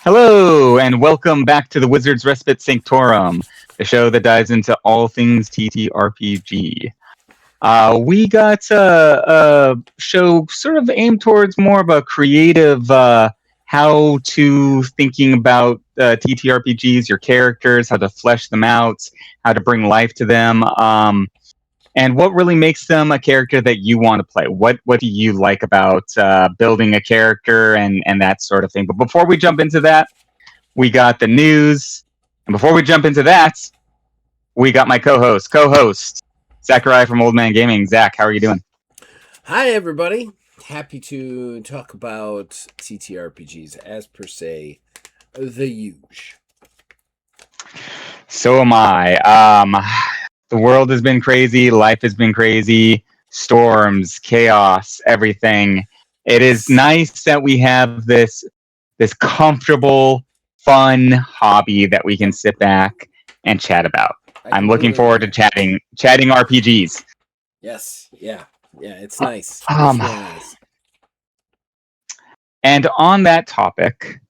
Hello, and welcome back to the Wizard's Respite Sanctorum, the show that dives into all things TTRPG. We got a show sort of aimed towards more of a creative how to thinking about TTRPGs, your characters, how to flesh them out, how to bring life to them, and what really makes them a character that you want to play. What do you like about building a character and that sort of thing? But before we jump into that, we got the news. And before we jump into that, we got my co-host, Zachariah from Old Man Gaming. Zach, how are you doing? Hi, everybody. Happy to talk about TTRPGs as per se, the huge. So am I. The world has been crazy. Life has been crazy. Storms, chaos, everything. It is nice that we have this comfortable, fun hobby that we can sit back and chat about. I'm looking forward to chatting RPGs. Yes, yeah, it's nice. It's Um, really nice. And on that topic,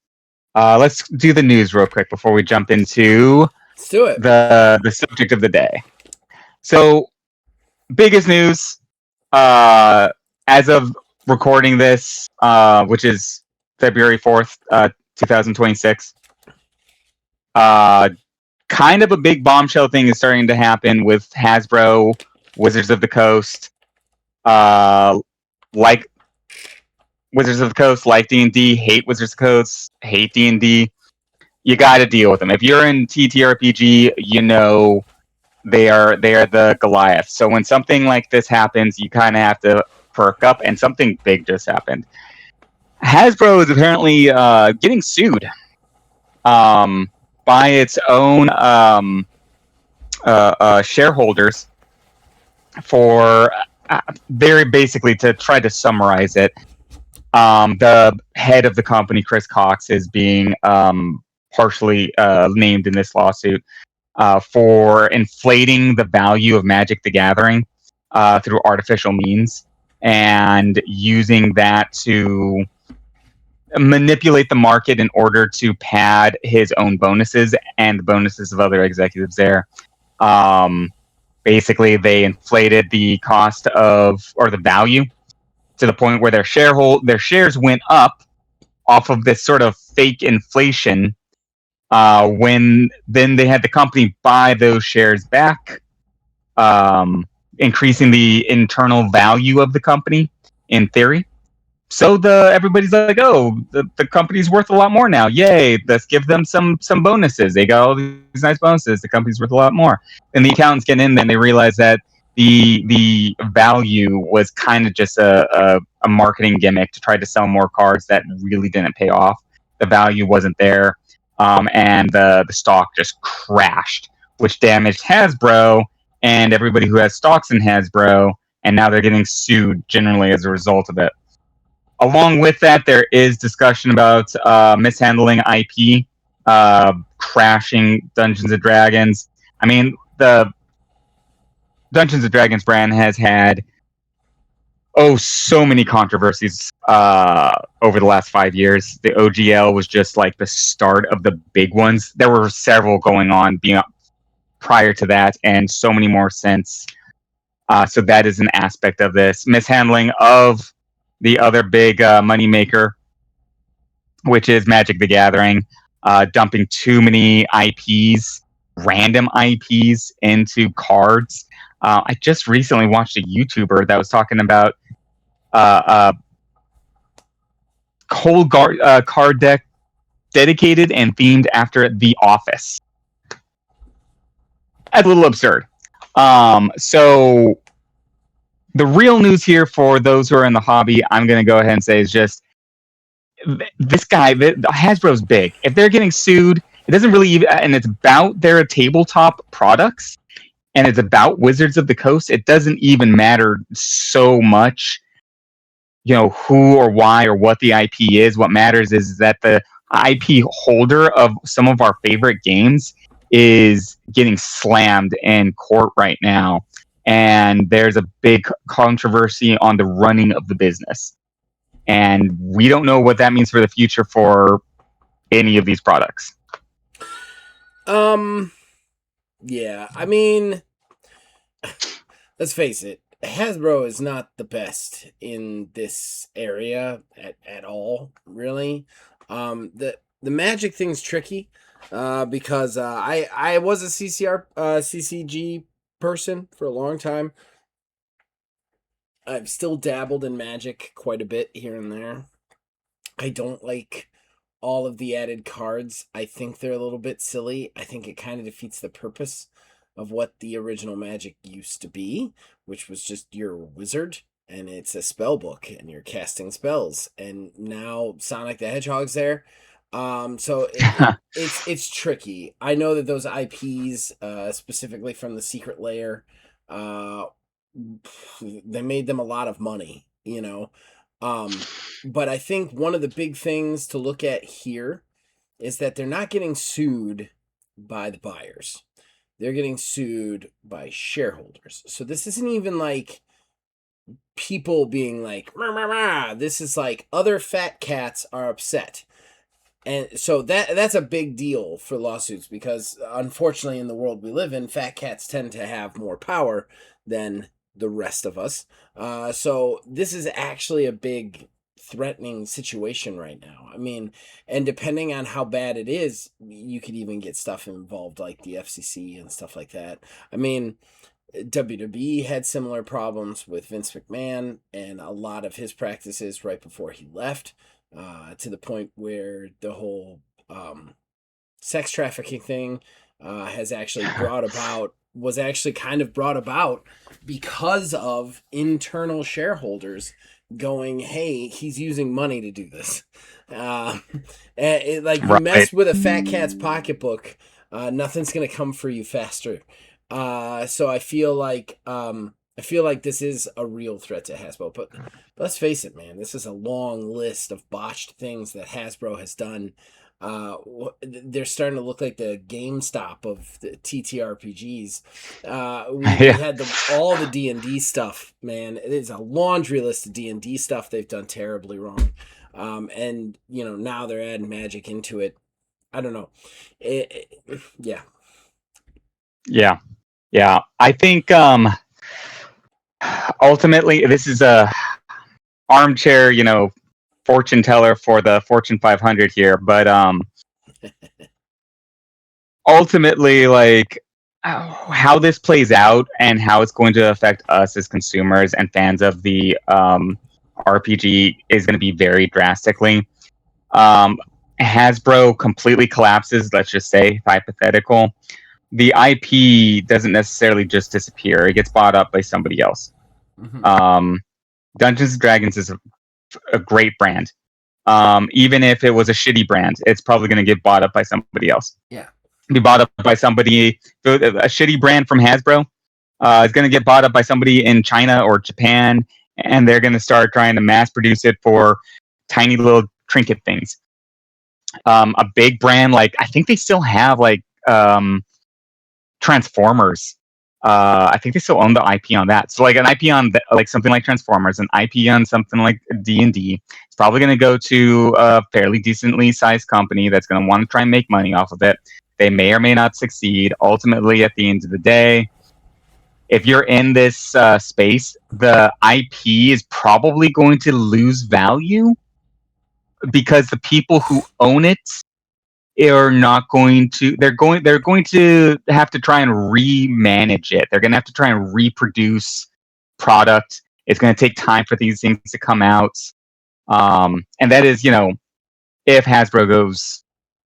let's do the news real quick before we jump into Let's do it. the subject of the day. So, biggest news as of recording this, which is February 4th, 2026. Kind of a big bombshell thing is starting to happen with Hasbro, Wizards of the Coast, like Wizards of the Coast, like D&D, hate Wizards of the Coast, hate D&D. You got to deal with them. If you're in TTRPG, you know they are the Goliath. So when something like this happens, you kind of have to perk up, and something big just happened. Hasbro is apparently getting sued by its own shareholders for very basically, to try to summarize it. The head of the company, Chris Cox, is being partially named in this lawsuit for inflating the value of Magic the Gathering through artificial means and using that to manipulate the market in order to pad his own bonuses and the bonuses of other executives there. Basically, they inflated the cost of, or the value, to the point where their shares went up off of this sort of fake inflation. When then they had the company buy those shares back, increasing the internal value of the company in theory. So everybody's like, oh, the company's worth a lot more now. Yay! Let's give them some bonuses. They got all these nice bonuses. The company's worth a lot more. And the accountants get in, then they realize that the value was kind of just a marketing gimmick to try to sell more cards that really didn't pay off. The value wasn't there, and the stock just crashed, which damaged Hasbro and everybody who has stocks in Hasbro. And now they're getting sued generally as a result of it. Along with that, there is discussion about mishandling IP, crashing Dungeons & Dragons. I mean, the Dungeons & Dragons brand has had, so many controversies over the last 5 years. The OGL was just like the start of the big ones. There were several going on prior to that, and so many more since. So that is an aspect of this. Mishandling of the other big moneymaker, which is Magic the Gathering, dumping too many IPs, random IPs, into cards. I just recently watched a YouTuber that was talking about whole card deck dedicated and themed after The Office. That's a little absurd. So the real news here for those who are in the hobby, I'm going to go ahead and say, is just this guy, Hasbro's big. If they're getting sued, it doesn't really even, and it's about their tabletop products, and it's about Wizards of the Coast. It doesn't even matter so much, who or why or what the IP is. What matters is that the IP holder of some of our favorite games is getting slammed in court right now. And there's a big controversy on the running of the business. And we don't know what that means for the future for any of these products. Yeah, I mean, let's face it, Hasbro is not the best in this area at all, really. The Magic thing's tricky, because I was a CCG person for a long time. I've still dabbled in Magic quite a bit here and there. I don't like all of the added cards. I think they're a little bit silly. I think it kind of defeats the purpose of what the original Magic used to be, which was just your wizard and it's a spell book and you're casting spells. And now Sonic the Hedgehog's there. So it's tricky. I know that those IPs, specifically from the Secret Lair, uh, they made them a lot of money, you know. But I think one of the big things to look at here is that they're not getting sued by the buyers. They're getting sued by shareholders. So this isn't even like people being like, rah, rah, rah. This is like other fat cats are upset. And so that's a big deal for lawsuits because unfortunately in the world we live in, fat cats tend to have more power than the rest of us. So this is actually a big threatening situation right now. I mean, and depending on how bad it is, you could even get stuff involved like the FCC and stuff like that. I mean, WWE had similar problems with Vince McMahon and a lot of his practices right before he left, to the point where the whole sex trafficking thing has actually was actually kind of brought about because of internal shareholders going, hey, he's using money to do this. Like you mess with a fat cat's pocketbook, nothing's gonna come for you faster. So I feel like this is a real threat to Hasbro. But let's face it, man, this is a long list of botched things that Hasbro has done. They're starting to look like the GameStop of the TTRPGs. We had all the D&D stuff, man. It is a laundry list of D&D stuff they've done terribly wrong. And now they're adding Magic into it. I don't know. Yeah. Yeah. I think ultimately this is a armchair, fortune teller for the Fortune 500 here, but ultimately, like, how this plays out and how it's going to affect us as consumers and fans of the RPG is going to be very drastically. Hasbro completely collapses, let's just say, hypothetical. The IP doesn't necessarily just disappear. It gets bought up by somebody else. Mm-hmm. Dungeons and Dragons is a great brand. Even if it was a shitty brand, it's probably going to get bought up by somebody else. Yeah. Be bought up by somebody. A shitty brand from Hasbro is going to get bought up by somebody in China or Japan, and they're going to start trying to mass produce it for tiny little trinket things. A big brand, like, I think they still have like Transformers. I think they still own the IP on that. So like an IP on like something like Transformers, an IP on something like D&D, it's probably going to go to a fairly decently sized company that's going to want to try and make money off of it. They may or may not succeed. Ultimately, at the end of the day, if you're in this space, the IP is probably going to lose value because the people who own it are not going to. They're going to have to try and remanage it. They're going to have to try and reproduce product. It's going to take time for these things to come out, and that is, if Hasbro goes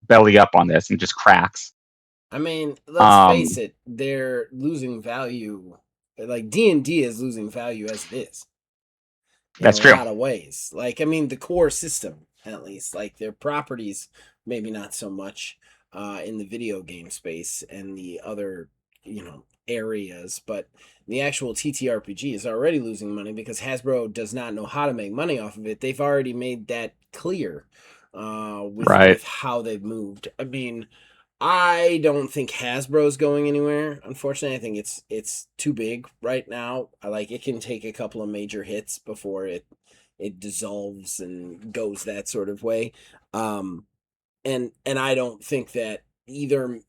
belly up on this and just cracks. I mean, let's face it, they're losing value. Like D&D is losing value as it is. That's in a true. lot of ways. Like, I mean, the core system, at least, like their properties, maybe not so much in the video game space and the other, areas, but the actual TTRPG is already losing money because Hasbro does not know how to make money off of it. They've already made that clear with how they've moved. I mean, I don't think Hasbro's going anywhere. Unfortunately, I think it's too big right now. It can take a couple of major hits before it dissolves and goes that sort of way. and I don't think that either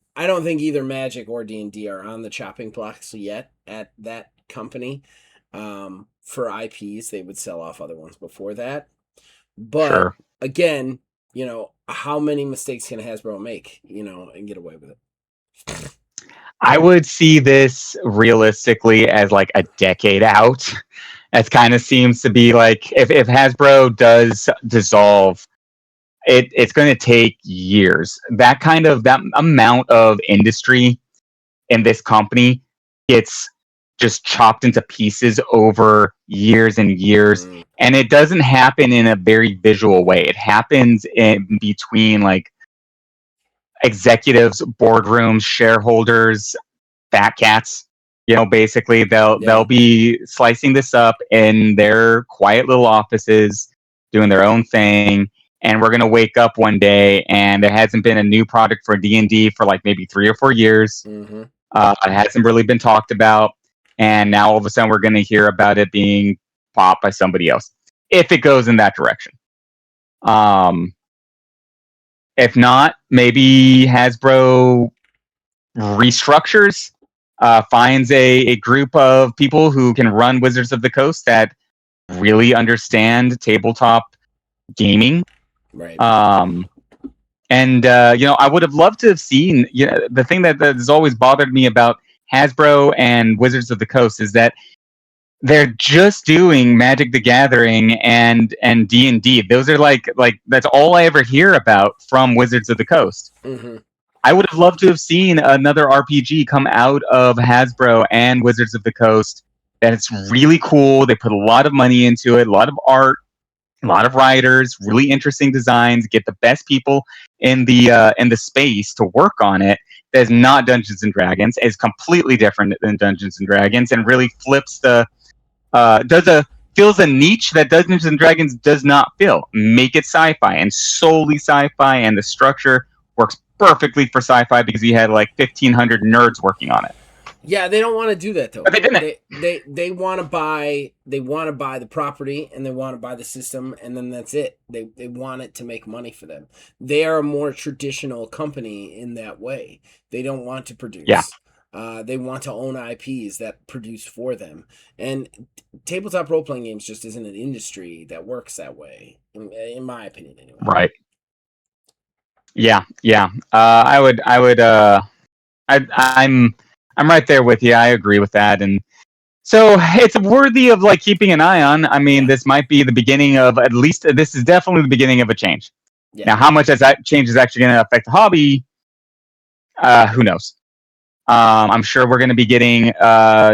Magic or D&D are on the chopping blocks yet at that company. For IPs, they would sell off other ones before that. But Sure. again, how many mistakes can Hasbro make, and get away with it? I would see this realistically as like a decade out. It kind of seems to be like if Hasbro does dissolve, it's going to take years. That amount of industry in this company gets just chopped into pieces over years and years. And it doesn't happen in a very visual way. It happens in between like executives, boardrooms, shareholders, fat cats. Basically they'll be slicing this up in their quiet little offices, doing their own thing. And we're gonna wake up one day, and there hasn't been a new product for D&D for like maybe 3 or 4 years. Mm-hmm. It hasn't really been talked about, and now all of a sudden we're gonna hear about it being bought by somebody else, if it goes in that direction. If not, maybe Hasbro restructures, finds a group of people who can run Wizards of the Coast that really understand tabletop gaming. Right. And I would have loved to have seen. The thing that has always bothered me about Hasbro and Wizards of the Coast is that they're just doing Magic the Gathering and D&D. Those are like that's all I ever hear about from Wizards of the Coast. Mm-hmm. I would have loved to have seen another RPG come out of Hasbro and Wizards of the Coast that it's really cool. They put a lot of money into it, a lot of art, a lot of writers, really interesting designs, get the best people in the space to work on it. That's not Dungeons and Dragons. It's completely different than Dungeons and Dragons, and really flips fills a niche that Dungeons and Dragons does not fill. Make it sci-fi and solely sci-fi, and the structure works perfectly for sci-fi because he had like 1,500 nerds working on it. Yeah, they don't want to do that though. But they didn't. They want to buy the property, and they want to buy the system, and then that's it. They want it to make money for them. They are a more traditional company in that way. They don't want to produce. Yeah. They want to own IPs that produce for them. And tabletop role playing games just isn't an industry that works that way, in my opinion, anyway. Right. Yeah. I'm right there with you. I agree with that, and so it's worthy of like keeping an eye on. I mean, this might be the beginning of this is definitely the beginning of a change. Yeah. Now, how much that change is actually going to affect the hobby, who knows? I'm sure we're going to be getting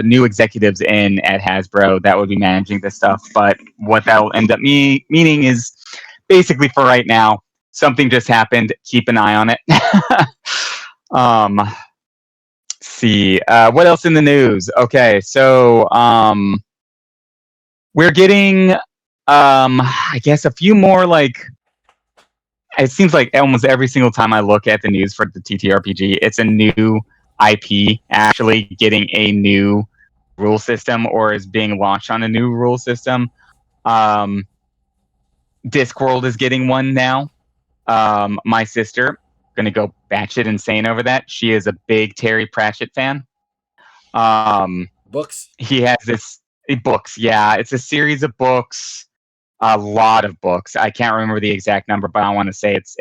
new executives in at Hasbro that would be managing this stuff. But what that will end up meaning is basically for right now, something just happened. Keep an eye on it. See what else in the news. Okay, so we're getting I guess a few more, like, it seems like almost every single time I look at the news for the TTRPG, it's a new IP actually getting a new rule system or is being launched on a new rule system. Discworld is getting one now. My sister going to go batshit insane over that. She is a big Terry Pratchett fan. Books. He has this books. Yeah, it's a series of books. A lot of books. I can't remember the exact number, but I want to say it's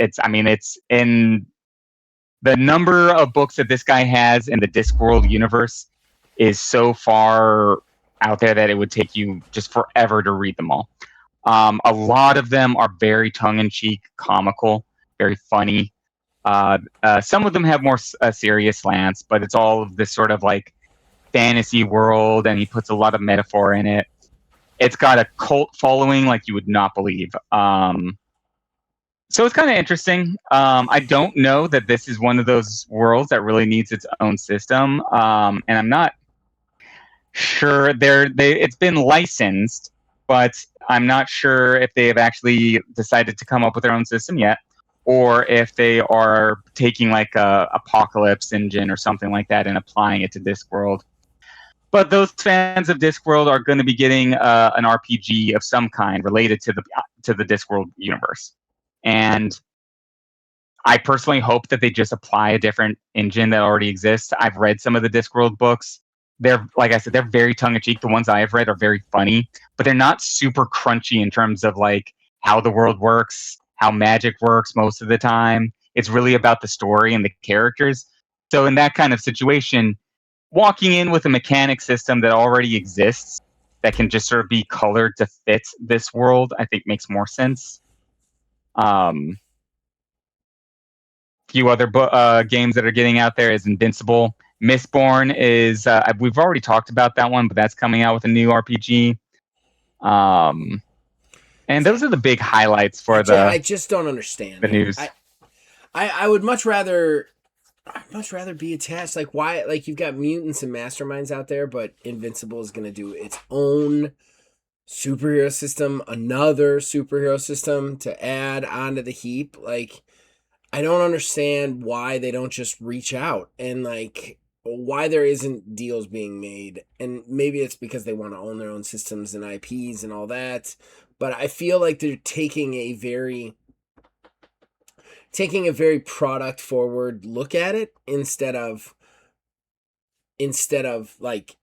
in the number of books that this guy has in the Discworld universe is so far out there that it would take you just forever to read them all. A lot of them are very tongue-in-cheek, comical, very funny. Some of them have more serious slants, but it's all of this sort of like fantasy world, and he puts a lot of metaphor in it. It's got a cult following like you would not believe. So it's kind of interesting. I don't know that this is one of those worlds that really needs its own system, and I'm not sure it's been licensed, but I'm not sure if they have actually decided to come up with their own system yet, or if they are taking like a Apocalypse engine or something like that and applying it to Discworld. But those fans of Discworld are going to be getting an RPG of some kind related to the Discworld universe. And I personally hope that they just apply a different engine that already exists. I've read some of the Discworld books. They're, like I said, they're very tongue in cheek. The ones I have read are very funny, but they're not super crunchy in terms of like how the world works, how magic works most of the time. It's really about the story and the characters. So in that kind of situation, walking in with a mechanic system that already exists that can just sort of be colored to fit this world, I think makes more sense. Few other games that are getting out there is Invincible. Mistborn is we've already talked about that one, but that's coming out with a new RPG. And See, those are the big highlights for I just don't understand the it. news. I would much rather be attached. Like, why? Like, you've got mutants and masterminds out there, but Invincible is going to do its own superhero system, another superhero system to add onto the heap. Like, I don't understand why they don't just reach out, and like why there isn't deals being made. And maybe it's because they want to own their own systems and IPs and all that. But I feel like they're taking a very product forward look at it instead of like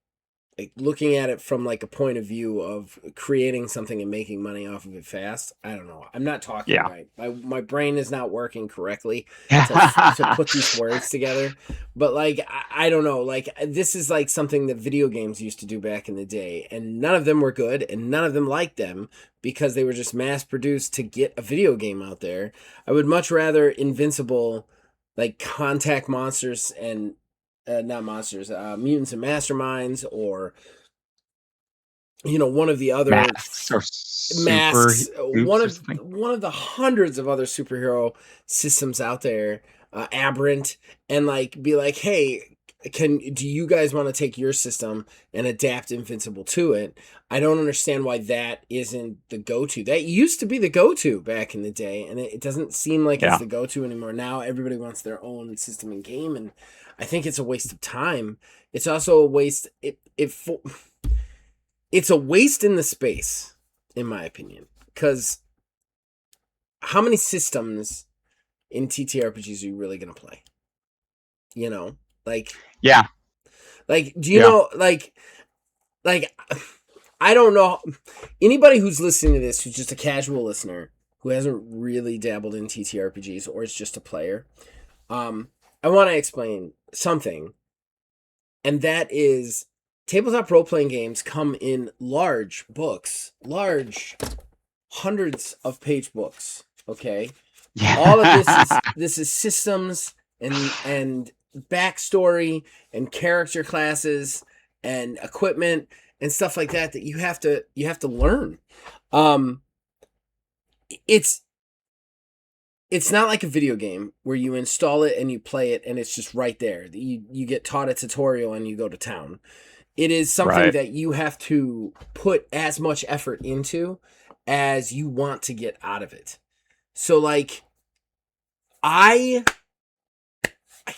looking at it from like a point of view of creating something and making money off of it fast. I don't know. I'm not talking Yeah. right. My brain is not working correctly to put these words together. But like I don't know. Like, this is like something that video games used to do back in the day, and none of them were good, and none of them liked them because they were just mass produced to get a video game out there. I would much rather Invincible like contact monsters and not monsters, mutants and masterminds, or one of the other Masks or super masks, hoops or something. one of the hundreds of other superhero systems out there, Aberrant, and like be like, hey, do you guys want to take your system and adapt Invincible to it? I don't understand why that isn't the go-to. That used to be the go-to back in the day, and it doesn't seem like it's the go-to anymore. Now everybody wants their own system and game, and I think it's a waste of time. It's also a waste. It's a waste in the space, in my opinion, because how many systems in TTRPGs are you really gonna play? Like, Yeah. Like, do you know, like, I don't know. Anybody who's listening to this, who's just a casual listener, who hasn't really dabbled in TTRPGs or is just a player, I want to explain something, and that is tabletop role-playing games come in large books, large hundreds of page books, okay? Yeah. All of this is systems and backstory and character classes and equipment and stuff like that you have to learn. It's not like a video game where you install it and you play it and it's just right there. You get taught a tutorial and you go to town. It is something that you have to put as much effort into as you want to get out of it. So like I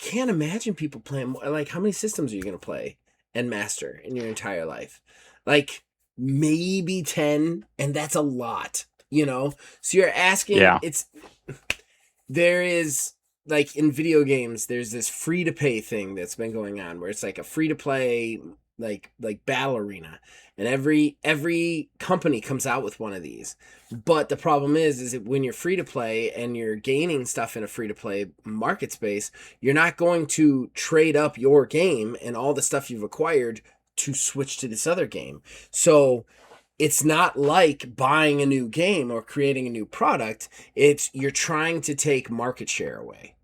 can't imagine people playing, like, how many systems are you going to play and master in your entire life? Like, maybe 10, and that's a lot, So you're asking, there is, like, in video games, there's this free-to-pay thing that's been going on, where it's like a free-to-play, like battle arena, and every company comes out with one of these. But the problem is that when you're free to play and you're gaining stuff in a free to play market space, you're not going to trade up your game and all the stuff you've acquired to switch to this other game. So it's not like buying a new game or creating a new product. You're trying to take market share away.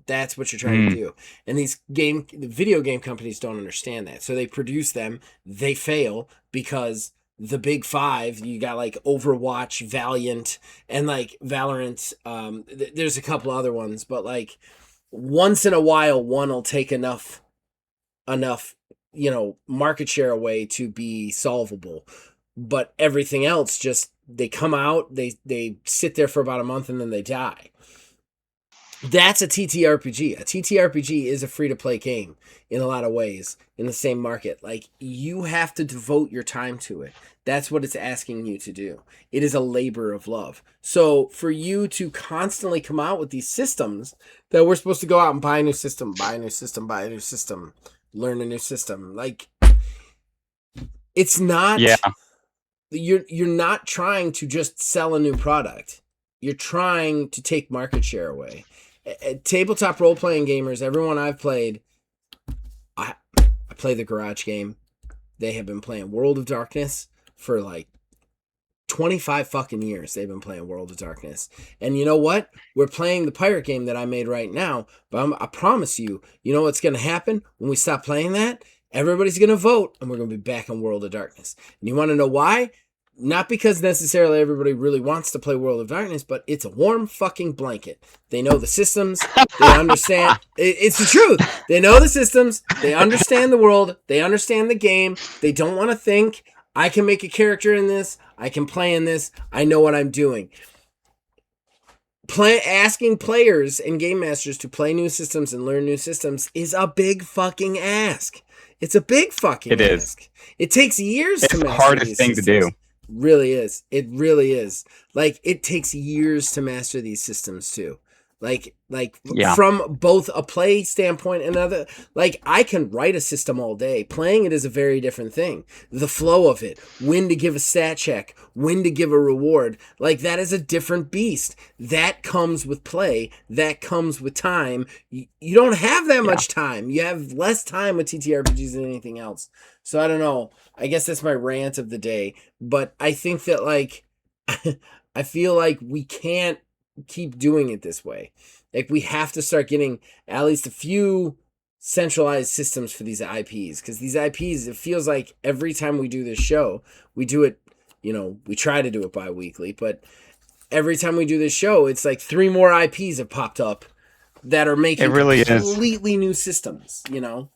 That's what you're trying to do. And the video game companies don't understand that. So they produce them, they fail because the big five, you got like Overwatch, Valiant, and like Valorant. There's a couple other ones, but like once in a while, one will take enough, market share away to be solvable. But everything else, just they come out, they sit there for about a month and then they die. That's a TTRPG. A TTRPG is a free-to-play game in a lot of ways in the same market. Like, you have to devote your time to it. That's what it's asking you to do. It is a labor of love. So for you to constantly come out with these systems that we're supposed to go out and buy a new system, buy a new system, buy a new system, learn a new system, like, it's Yeah, not, you're not trying to just sell a new product. You're trying to take market share away. Tabletop role-playing gamers, everyone I've played, I play the garage game. They have been playing World of Darkness for like 25 fucking years. They've been playing World of Darkness. And you know what? We're playing the pirate game that I made right now, but I promise you, you know what's going to happen when we stop playing that? Everybody's going to vote, and we're going to be back in World of Darkness. And you want to know why? Not because necessarily everybody really wants to play World of Darkness, but it's a warm fucking blanket. They know the systems. They understand. It's the truth. They know the systems. They understand the world. They understand the game. They don't want to think. I can make a character in this. I can play in this. I know what I'm doing. Asking players and game masters to play new systems and learn new systems is a big fucking ask. It's a big fucking it is. ask. It takes years to It's the master hardest these thing systems. to do. Really is. It really is. Like, it takes years to master these systems too. Like Yeah. from both a play standpoint and other, like, I can write a system all day. Playing it is a very different thing. The flow of it, when to give a stat check, when to give a reward, like, that is a different beast. That comes with play. That comes with time. You don't have that much time. You have less time with TTRPGs than anything else. So I don't know. I guess that's my rant of the day. But I think that, like, I feel like we can't keep doing it this way. Like, we have to start getting at least a few centralized systems for these IPs, because these IPs, it feels like every time we do this show, we do it, you know, we try to do it bi-weekly, but every time we do this show, it's like 3 more IPs have popped up that are making It really is. completely new systems, you know.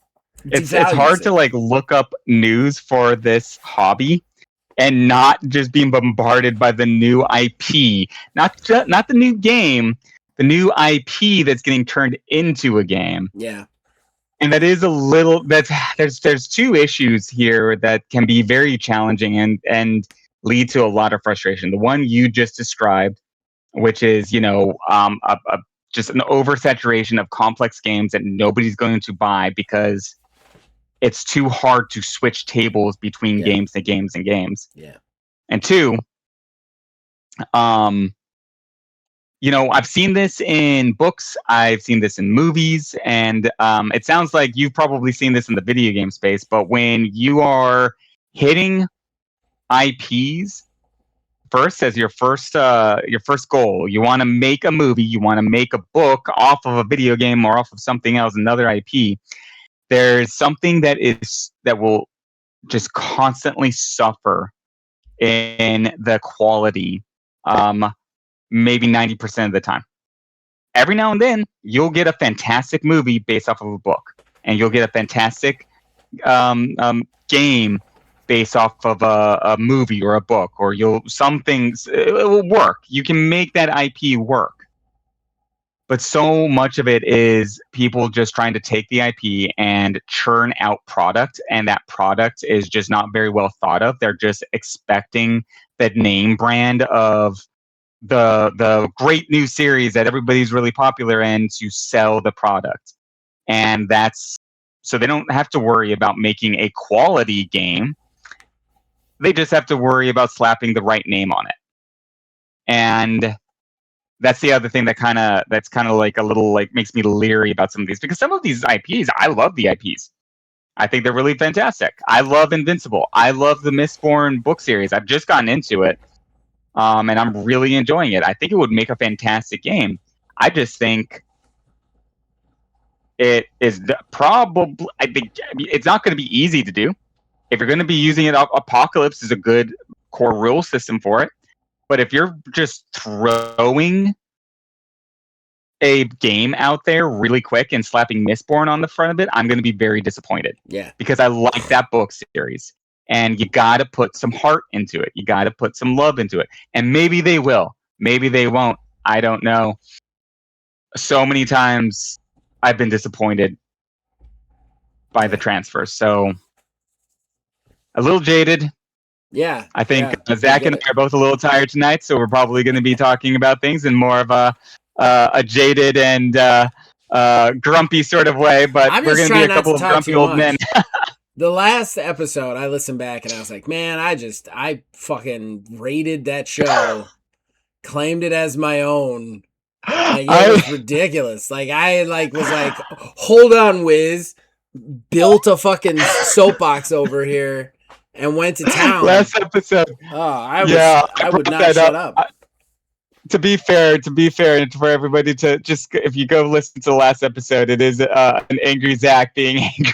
It's hard to like look up news for this hobby and not just being bombarded by the new IP, not the new game, the new IP that's getting turned into a game. Yeah. And that is a little, there's 2 issues here that can be very challenging and lead to a lot of frustration. The one you just described, which is, you know, just an oversaturation of complex games that nobody's going to buy because it's too hard to switch tables between games to games and games. Yeah. And 2, you know, I've seen this in books, I've seen this in movies, and it sounds like you've probably seen this in the video game space, but when you are hitting IPs first as your first goal, you want to make a movie, you want to make a book off of a video game or off of something else, another IP, there's something that will just constantly suffer in the quality, maybe 90% of the time. Every now and then, you'll get a fantastic movie based off of a book, and you'll get a fantastic game based off of a movie or a book, or some things, it will work. You can make that IP work. But so much of it is people just trying to take the IP and churn out product, and that product is just not very well thought of. They're just expecting the name brand of the great new series that everybody's really popular in to sell the product. And so they don't have to worry about making a quality game. They just have to worry about slapping the right name on it. And that's the other thing that's kind of like a little, like, makes me leery about some of these, because some of these IPs, I love the IPs. I think they're really fantastic. I love Invincible. I love the Mistborn book series. I've just gotten into it, and I'm really enjoying it. I think it would make a fantastic game. I just think it is probably, I think it's not going to be easy to do. If you're going to be using it, Apocalypse is a good core rule system for it. But if you're just throwing a game out there really quick and slapping Mistborn on the front of it, I'm going to be very disappointed. Yeah. Because I like that book series. And you got to put some heart into it. You got to put some love into it. And maybe they will. Maybe they won't. I don't know. so many times I've been disappointed by the transfers. So a little jaded. Yeah. I think I Zach get and it. I are both a little tired tonight, so we're probably going to be talking about things in more of a jaded and grumpy sort of way. But I'm we're just going to be trying a not to couple of talk grumpy too old men. much. The last episode, I listened back and I was like, man, I fucking rated that show, claimed it as my own. Like, it was ridiculous. Like, was like, hold on, Wiz. Built a fucking soapbox over here and went to town. Last episode. Oh, I would brought not that shut up. To be fair, and for everybody to just, if you go listen to the last episode, it is an angry Zach being angry.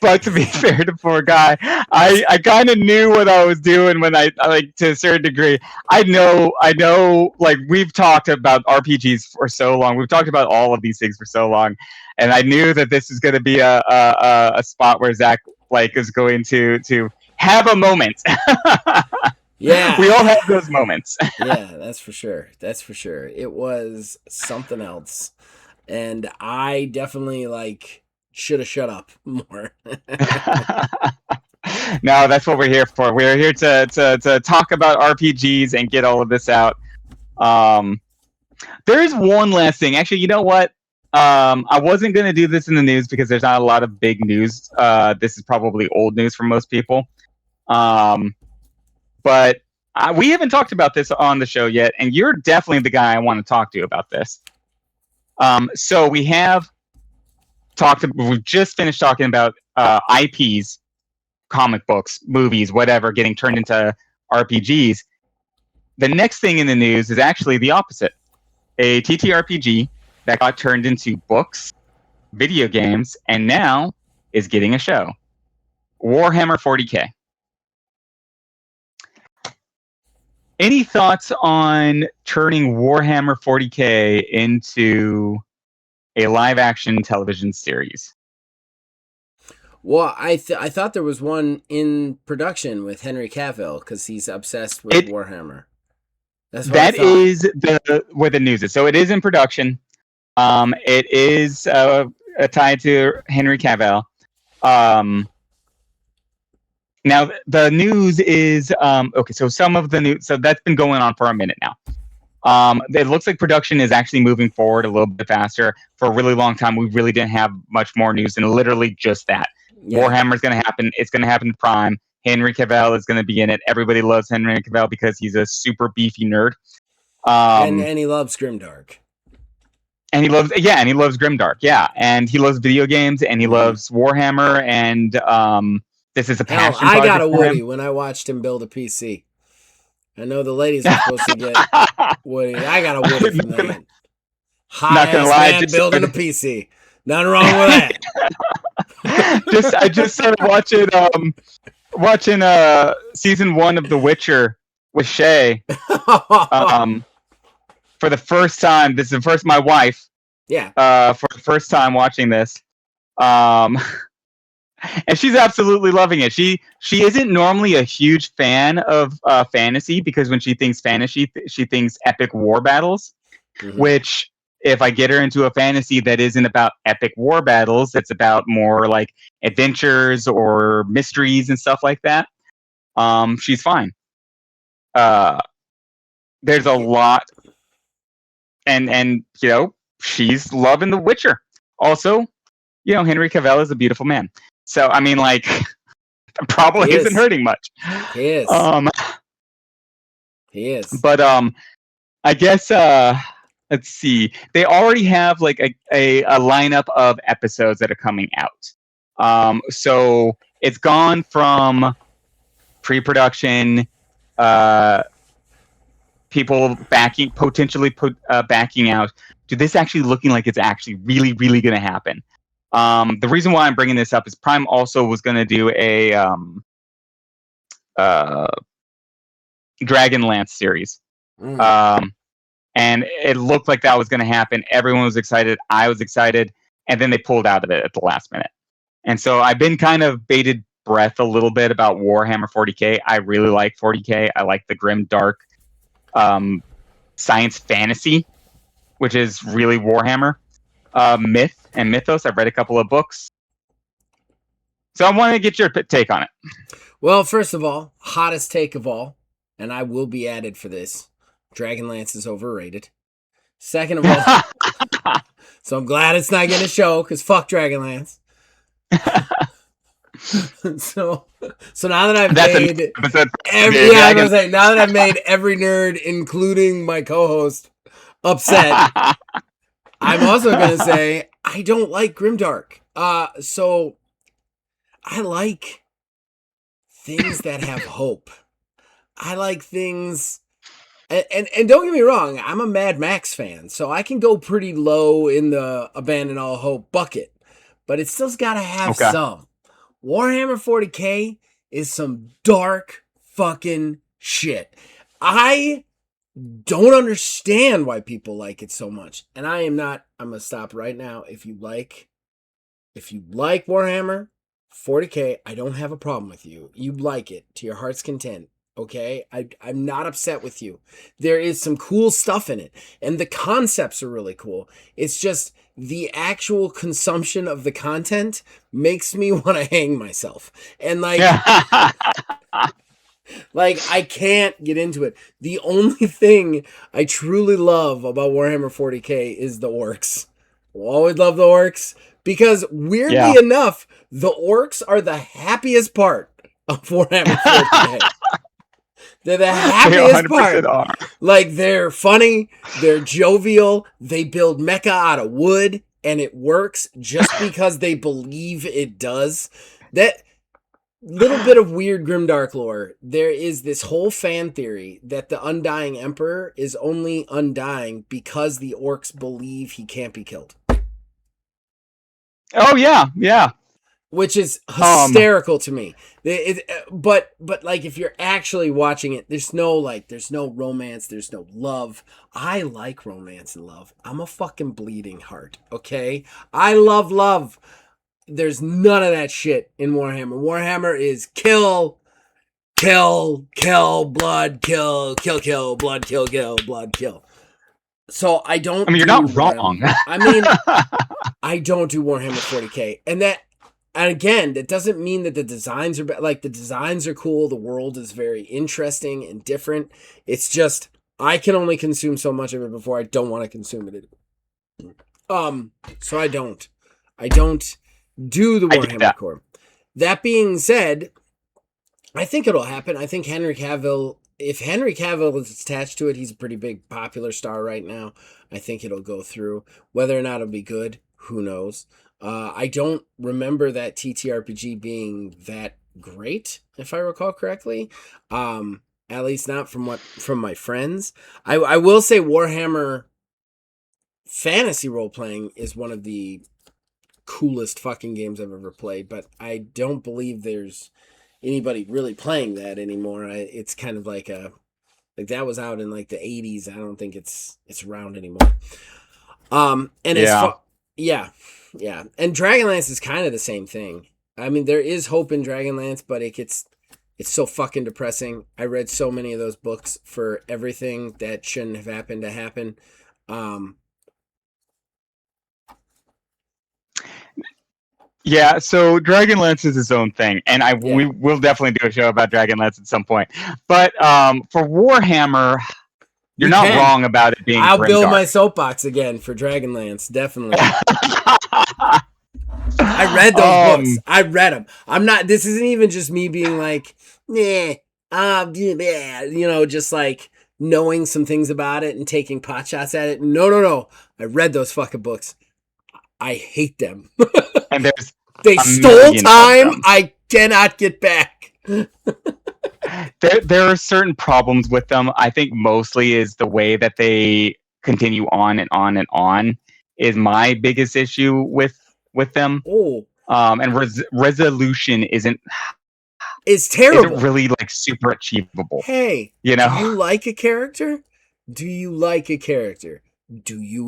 But to be fair to poor guy, I kind of knew what I was doing when I like, to a certain degree. I know, like, we've talked about RPGs for so long. We've talked about all of these things for so long, and I knew that this is going to be a spot where Zach like is going to have a moment. Yeah. We all have those moments. Yeah, that's for sure. That's for sure. It was something else. And I definitely like should have shut up more. No, that's what we're here for. We're here to talk about RPGs and get all of this out. There is one last thing. Actually, you know what? I wasn't going to do this in the news because there's not a lot of big news. This is probably old news for most people. But we haven't talked about this on the show yet, and you're definitely the guy I want to talk to about this. So we've just finished talking about IPs, comic books, movies, whatever, getting turned into RPGs. The next thing in the news is actually the opposite. A TTRPG that got turned into books, video games, and now is getting a show. Warhammer 40K. Any thoughts on turning Warhammer 40K into a live-action television series? Well, I thought there was one in production with Henry Cavill because he's obsessed with Warhammer. That's what I thought. Is where the news is. So it is in production. It is tied to Henry Cavill. Now the news is okay. So some of the news. So that's been going on for a minute now. It looks like production is actually moving forward a little bit faster. For a really long time, we really didn't have much more news than literally just that. Yeah. Warhammer is going to happen. It's going to happen in Prime. Henry Cavill is going to be in it. Everybody loves Henry Cavill because he's a super beefy nerd. And he loves Grimdark. And he loves Grimdark, yeah. And he loves video games, and he loves Warhammer, and this is a passion project. I got a Woody when I watched him build a PC. I know the ladies are supposed to get Woody. I got a Woody from that. High-ass man building a PC. Nothing wrong with that. I just started watching season 1 of The Witcher with Shay. For the first time. This is my wife. Yeah. For the first time watching this. And she's absolutely loving it. She isn't normally a huge fan of fantasy because when she thinks fantasy, she thinks epic war battles, which if I get her into a fantasy that isn't about epic war battles, that's about more like adventures or mysteries and stuff like that, she's fine. There's a lot, and you know, she's loving The Witcher. Also, you know, Henry Cavill is a beautiful man. So I mean, like, probably isn't hurting much. He is. He is. But I guess let's see. They already have like a lineup of episodes that are coming out. So it's gone from pre-production, people potentially backing out, to this actually looking like it's actually really, really going to happen. The reason why I'm bringing this up is Prime also was going to do a Dragonlance series. And it looked like that was going to happen. Everyone was excited. I was excited. And then they pulled out of it at the last minute. And so I've been kind of bated breath a little bit about Warhammer 40K. I really like 40K. I like the grim, dark science fantasy which is really Warhammer. Myth and Mythos. I've read a couple of books. So I want to get your take on it. Well, first of all, hottest take of all, and I will be added for this. Dragonlance is overrated. Second of all, so I'm glad it's not getting a show, because fuck Dragonlance. so now that I've made now that I've made every nerd, including my co-host, upset, I'm also gonna say I don't like Grimdark. So I like things that have hope. I like things, and don't get me wrong, I'm a Mad Max fan, so I can go pretty low in the abandon all hope bucket, but it still's got to have some. Warhammer 40K is some dark fucking shit. I don't understand why people like it so much, and I'm gonna stop right now. If you like Warhammer 40K, I don't have a problem with you. You like it to your heart's content, okay? I'm not upset with you. There is some cool stuff in it, and the concepts are really cool. It's just the actual consumption of the content makes me want to hang myself. And like I can't get into it. The only thing I truly love about Warhammer 40K is the orcs. We'll always love the orcs. Because weirdly enough, the orcs are the happiest part of Warhammer 40K. They're the happiest part. Are. Like, they're funny, they're jovial, they build mecha out of wood, and it works just because they believe it does. That little bit of weird Grimdark lore, there is this whole fan theory that the Undying Emperor is only undying because the orcs believe he can't be killed. Oh yeah. Which is hysterical to me. But like, if you're actually watching it, there's no romance, there's no love. I like romance and love. I'm a fucking bleeding heart, okay? I love. There's none of that shit in Warhammer. Warhammer is kill, blood, kill, blood, kill, blood, kill. So I don't. I mean, you're not wrong. I mean, I don't do Warhammer 40K, and again, that doesn't mean that the designs are like, the designs are cool. The world is very interesting and different. It's just I can only consume so much of it before I don't want to consume it. So I don't do the Warhammer core. That being said, I think it'll happen. I think Henry Cavill. If Henry Cavill is attached to it, he's a pretty big popular star right now. I think it'll go through. Whether or not it'll be good, who knows? I don't remember that TTRPG being that great, if I recall correctly. At least not from my friends. I will say Warhammer fantasy role playing is one of the coolest fucking games I've ever played, but I don't believe there's anybody really playing that anymore. It's kind of like that was out in like the 80s. I don't think it's around anymore. And and Dragonlance is kind of the same thing. I mean, there is hope in Dragonlance, but it's so fucking depressing. I read so many of those books for everything that shouldn't have happened to happen. Yeah, so Dragonlance is its own thing, and we will definitely do a show about Dragonlance at some point. But for Warhammer, you're not wrong about it being. I'll build my soapbox again for Dragonlance, definitely. I read those books. I read them. I'm not. This isn't even just me being like, just like knowing some things about it and taking pot shots at it. No. I read those fucking books. I hate them. And they stole time I cannot get back. There are certain problems with them. I think mostly is the way that they continue on and on and on is my biggest issue with them. And resolution it's terrible. Isn't really like super achievable. Hey, do you like a character? Do you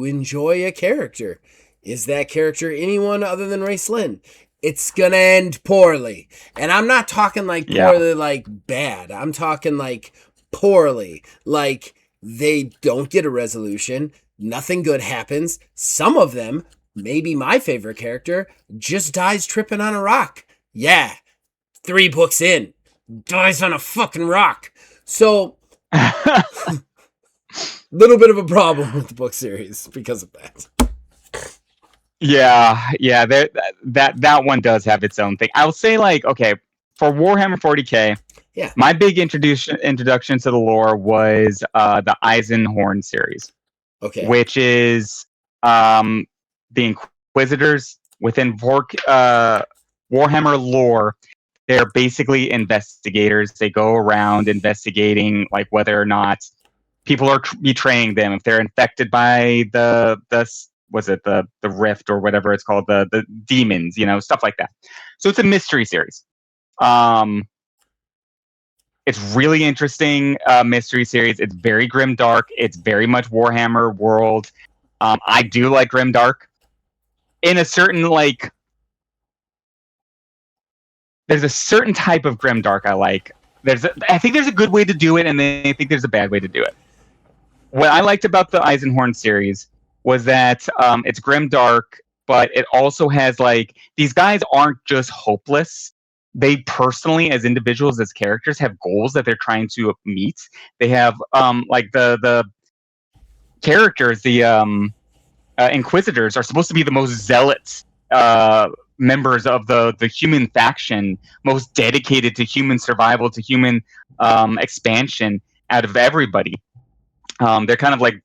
enjoy a character? Is that character anyone other than Ray Slynn? It's gonna end poorly. And I'm not talking like poorly like bad. I'm talking like poorly. Like they don't get a resolution. Nothing good happens. Some of them, maybe my favorite character, just dies tripping on a rock. Yeah, 3 books in, dies on a fucking rock. So, little bit of a problem with the book series because of that. Yeah, that one does have its own thing. I'll say, like, okay, for Warhammer 40K, Yeah. my big introduction to the lore was the Eisenhorn series, Okay. which is the Inquisitors within Warhammer lore. They're basically investigators. They go around investigating, like, whether or not people are betraying them, if they're infected by the was it the rift or whatever it's called, the demons, stuff like that. So it's a mystery series. It's really interesting mystery series. It's very grimdark. It's very much Warhammer world. I do like grimdark in a certain, like, there's a certain type of grimdark I like. I think there's a good way to do it, and then I think there's a bad way to do it. What I liked about the Eisenhorn series was that it's grimdark, but it also has, like, these guys aren't just hopeless. They personally, as individuals, as characters, have goals that they're trying to meet. They have like the characters, the Inquisitors are supposed to be the most zealot members of the human faction, most dedicated to human survival, to human expansion out of everybody. They're kind of like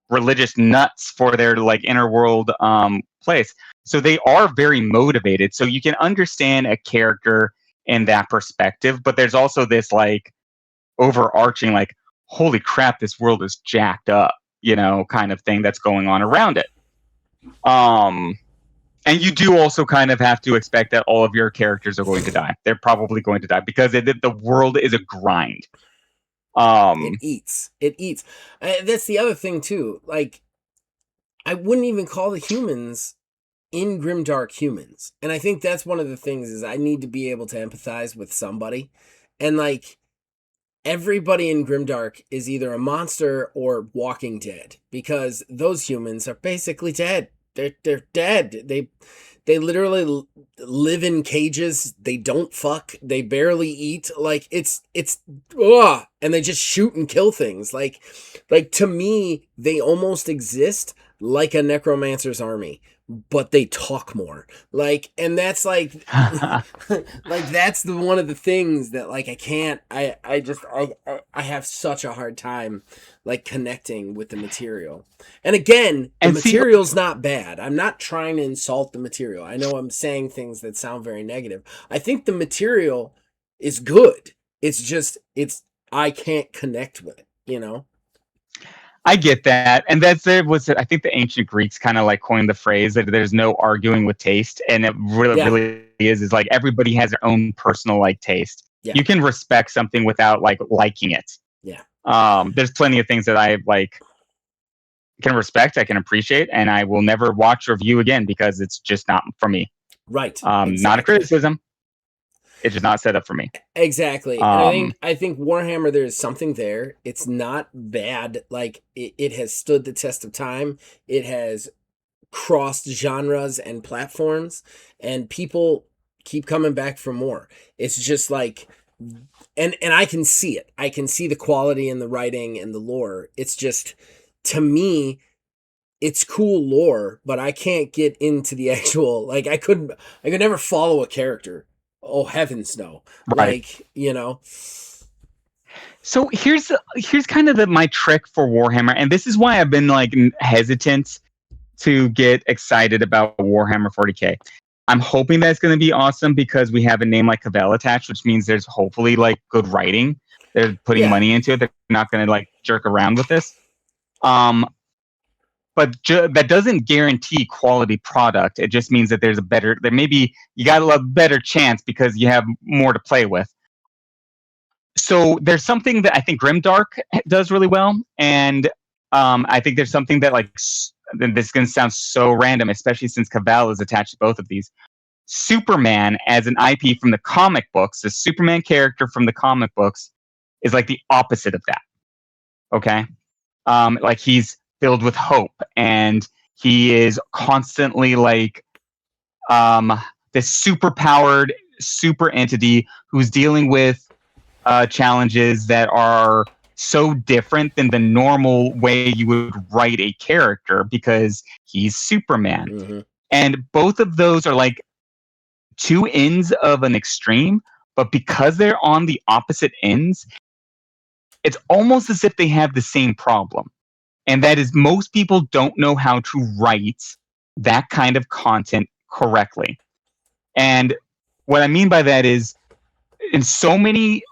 religious nuts for their, like, inner world place. So they are very motivated. So you can understand a character in that perspective, but there's also this, like, overarching, like, holy crap, this world is jacked up, kind of thing that's going on around it. And you do also kind of have to expect that all of your characters are going to die. They're probably going to die because the world is a grind. It eats. It eats. That's the other thing too. Like, I wouldn't even call the humans in Grimdark humans, and I think that's one of the things is I need to be able to empathize with somebody, and, like, everybody in Grimdark is either a monster or Walking Dead because those humans are basically dead. They're dead. They literally live in cages. They don't fuck. They barely eat. Like, it's and they just shoot and kill things. Like to me, they almost exist like a necromancer's army, but they talk more. Like, and that's like like that's one of the things that, like, I have such a hard time, like, connecting with the material. And again, the material's not bad. I'm not trying to insult the material. I know I'm saying things that sound very negative. I think the material is good. It's just I can't connect with it. I get that, and I think the ancient Greeks kind of, like, coined the phrase that there's no arguing with taste, and it really is like everybody has their own personal, like, taste. Yeah. You can respect something without, like, liking it. Yeah. There's plenty of things that I, like, can respect, I can appreciate, and I will never watch or view again because it's just not for me. Right. Exactly. Not a criticism. It's just not set up for me. Exactly. And I think Warhammer, there is something there. It's not bad. Like, it has stood the test of time. It has crossed genres and platforms, and people keep coming back for more. It's just like, and I can see it. I can see the quality in the writing and the lore. It's just, to me, it's cool lore, but I can't get into the actual, like, I could never follow a character. Oh, heavens no. Right. Like, So here's kind of my trick for Warhammer, and this is why I've been, like, hesitant to get excited about Warhammer 40K. I'm hoping that's going to be awesome because we have a name like Cavell attached, which means there's hopefully, like, good writing. They're putting money into it. They're not going to, like, jerk around with this. But that doesn't guarantee quality product. It just means that you got a better chance because you have more to play with. So there's something that I think Grimdark does really well, and I think there's something that, like, this is going to sound so random, especially since Cavell is attached to both of these. Superman as an IP from the comic books, the Superman character from the comic books, is like the opposite of that. Okay. Like he's filled with hope, and he is constantly like um, this super powered super entity who's dealing with challenges that are so different than the normal way you would write a character because he's Superman. Mm-hmm. And both of those are like two ends of an extreme, but because they're on the opposite ends, it's almost as if they have the same problem. And that is most people don't know how to write that kind of content correctly. And what I mean by that is in so many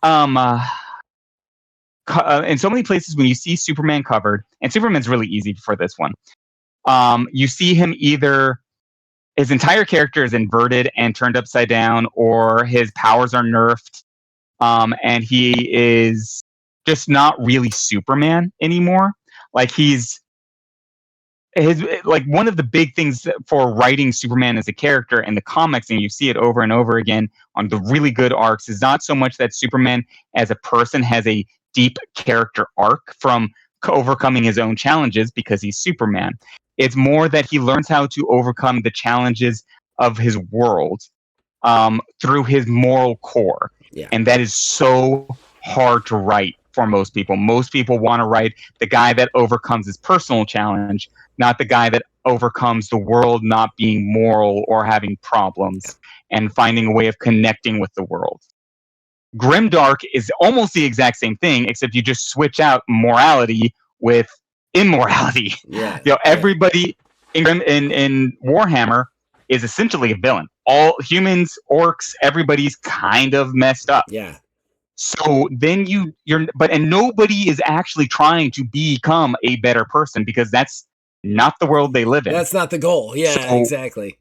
in so many places when you see Superman covered, and Superman's really easy for this one, you see him either his entire character is inverted and turned upside down, or his powers are nerfed, and he is just not really Superman anymore. Like he's his like one of the big things for writing Superman as a character in the comics, and you see it over and over again on the really good arcs, is not so much that Superman as a person has a deep character arc from overcoming his own challenges because he's Superman. It's more that he learns how to overcome the challenges of his world through his moral core. Yeah. And that is so hard to write for most people. Most people want to write the guy that overcomes his personal challenge, not the guy that overcomes the world not being moral or having problems and finding a way of connecting with the world. Grimdark is almost the exact same thing, except you just switch out morality with immorality. Yeah. Everybody in Warhammer is essentially a villain. All humans, orcs, everybody's kind of messed up. Yeah. So then and nobody is actually trying to become a better person because that's not the world they live in. That's not the goal. Yeah, so, exactly.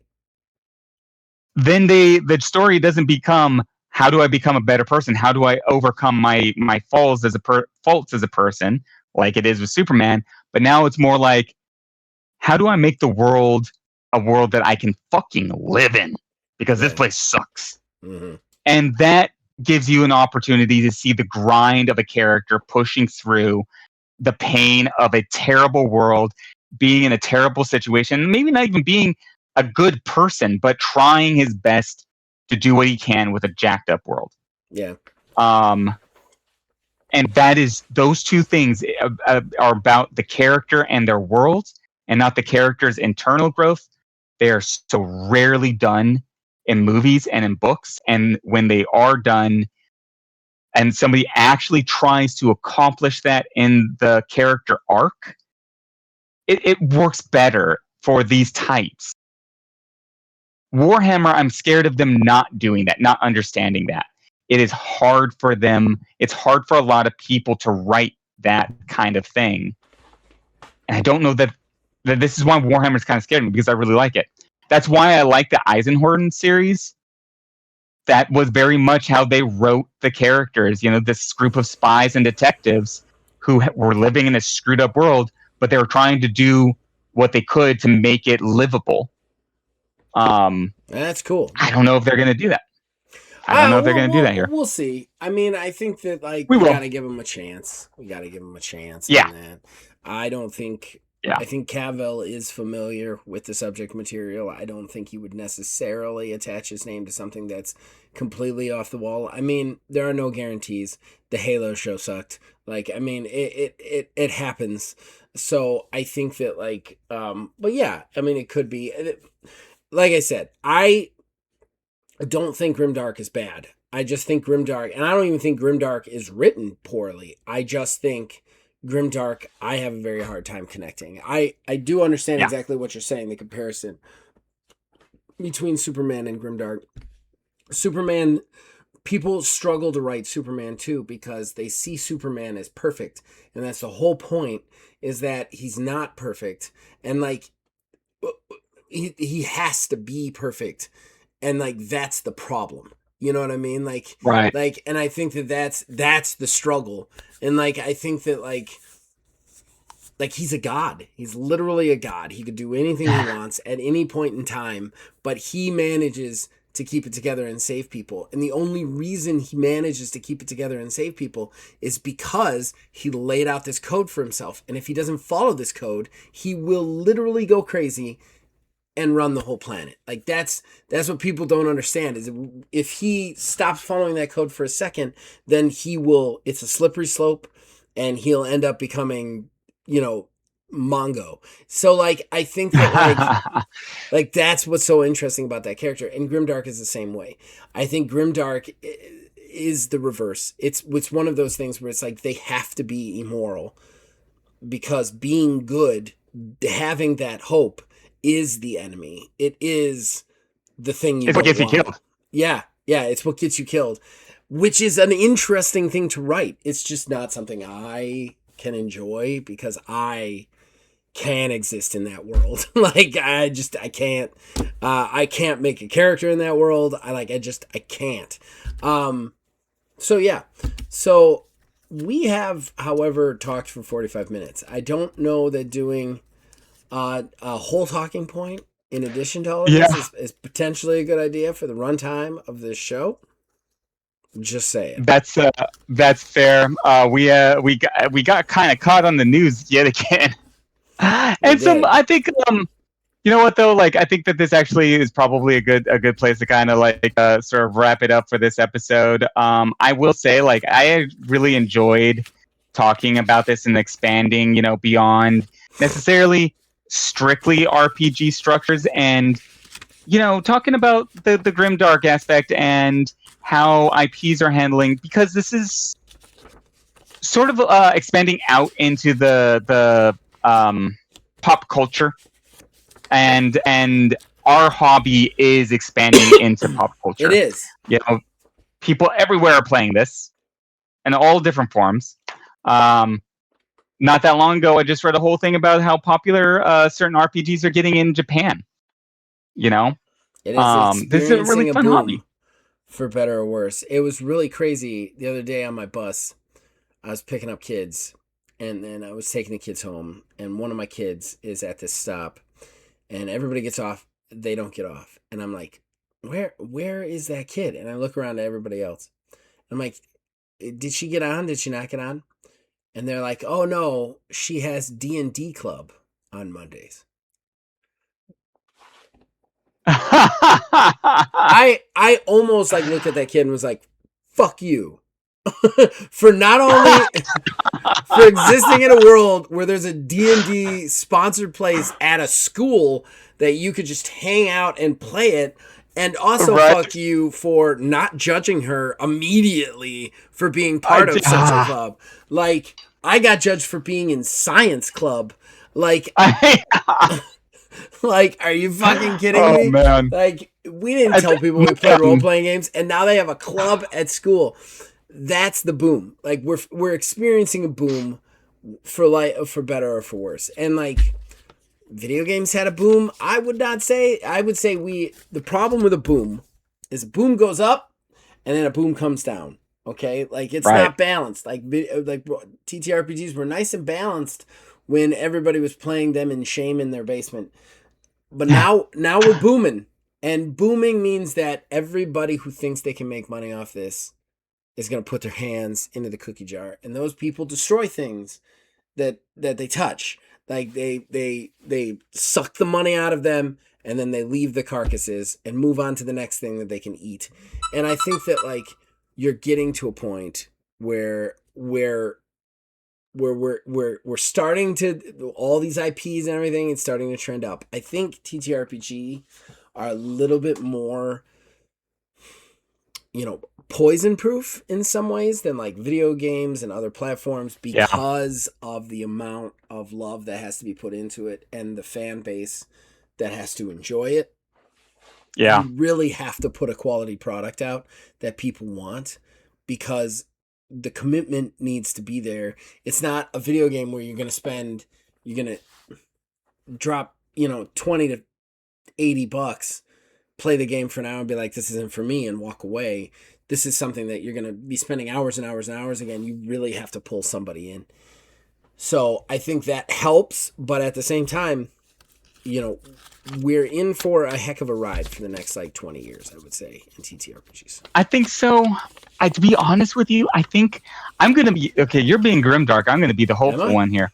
Then the story doesn't become how do I become a better person? How do I overcome my faults as a person, like it is with Superman? But now it's more like, how do I make the world a world that I can fucking live in? Because this place sucks. Mm-hmm. And that gives you an opportunity to see the grind of a character pushing through the pain of a terrible world, being in a terrible situation, maybe not even being a good person, but trying his best to do what he can with a jacked up world. Yeah. And that is, those two things are about the character and their world, and not the character's internal growth. They are so rarely done in movies and in books. And when they are done, and somebody actually tries to accomplish that in the character arc, it works better for these types. Warhammer, I'm scared of them not doing that, not understanding that. It is hard for them. It's hard for a lot of people to write that kind of thing. And I don't know that this is why Warhammer's kind of scared me, because I really like it. That's why I like the Eisenhorn series. That was very much how they wrote the characters. This group of spies and detectives who were living in a screwed up world, but they were trying to do what they could to make it livable. That's cool. I don't know if they're going to do that. I don't know if they're going to do that here. We'll see. I mean, I think that we got to give them a chance. We got to give them a chance. Yeah. On that. I don't think. Yeah. I think Cavill is familiar with the subject material. I don't think he would necessarily attach his name to something that's completely off the wall. I mean, there are no guarantees. The Halo show sucked. It happens. So I think that but yeah, I mean, it could be. Like I said, I don't think Grimdark is bad. I just think Grimdark, and I don't even think Grimdark is written poorly. I just think Grimdark, I have a very hard time connecting. I do understand exactly what you're saying, the comparison between Superman and Grimdark. Superman, people struggle to write Superman too because they see Superman as perfect. And that's the whole point, is that he's not perfect. And he has to be perfect. And that's the problem. You know what I mean? Right. And I think that's the struggle. And I think that he's a god. He's literally a god. He could do anything he wants at any point in time, but he manages to keep it together and save people. And the only reason he manages to keep it together and save people is because he laid out this code for himself. And if he doesn't follow this code, he will literally go crazy and run the whole planet. Like that's what people don't understand is if he stops following that code for a second, then it's a slippery slope and he'll end up becoming, Mongo. So like I think that like that's what's so interesting about that character. And Grimdark is the same way. I think Grimdark is the reverse. It's one of those things where it's like they have to be immoral because being good, having that hope is the enemy. It is the thing you It's what gets you killed. Yeah, it's what gets you killed, which is an interesting thing to write. It's just not something I can enjoy because I can't exist in that world. Like I can't. I can't make a character in that world. I can't. So yeah. So we have, however, talked for 45 minutes. I don't know that doing a whole talking point in addition to all of this is potentially a good idea for the runtime of this show. Just say it. That's fair. We got kind of caught on the news yet again. And so I think you know what though, like I think that this actually is probably a good place to kind of like sort of wrap it up for this episode. I will say like I really enjoyed talking about this and expanding, beyond necessarily strictly RPG structures and talking about the Grimdark aspect and how IPs are handling, because this is sort of expanding out into the pop culture, and our hobby is expanding into pop culture. It is. People everywhere are playing this in all different forms. Not that long ago, I just read a whole thing about how popular certain RPGs are getting in Japan. It is this is a really fun hobby. For better or worse. It was really crazy the other day on my bus. I was picking up kids, and then I was taking the kids home, and one of my kids is at this stop, and everybody gets off. They don't get off. And I'm like, where is that kid? And I look around at everybody else. I'm like, did she get on? Did she not get on? And they're like, oh no, she has D&D club on Mondays. I almost like looked at that kid and was like, fuck you. For not only for existing in a world where there's a D&D sponsored place at a school that you could just hang out and play it, and also fuck you for not judging her immediately for being part of such a club. Like, I got judged for being in science club. Like, like, are you fucking kidding me? Man. Like, we didn't tell people we played role-playing games, and now they have a club at school. That's the boom. Like, we're experiencing a boom for better or for worse. And like, video games had a boom. I would say the problem with a boom is a boom goes up and then a boom comes down. Okay? Like, it's not balanced. Like TTRPGs were nice and balanced when everybody was playing them in shame in their basement. But now we're booming. And booming means that everybody who thinks they can make money off this is going to put their hands into the cookie jar. And those people destroy things that they touch. Like they suck the money out of them, and then they leave the carcasses and move on to the next thing that they can eat. And I think that like you're getting to a point where we're starting to, all these IPs and everything, it's starting to trend up. I think TTRPG are a little bit more, poison proof in some ways than like video games and other platforms because of the amount of love that has to be put into it and the fan base that has to enjoy it. You really have to put a quality product out that people want, because the commitment needs to be there. It's not a video game where you're going to drop, 20 to $80, play the game for an hour and be like, this isn't for me, and walk away. This is something that you're going to be spending hours and hours and hours again. You really have to pull somebody in. So I think that helps, but at the same time, we're in for a heck of a ride for the next like 20 years, I would say, in TTRPGs. I think so. To be honest with you, I think I'm gonna be okay. You're being grimdark. I'm gonna be the hopeful one here.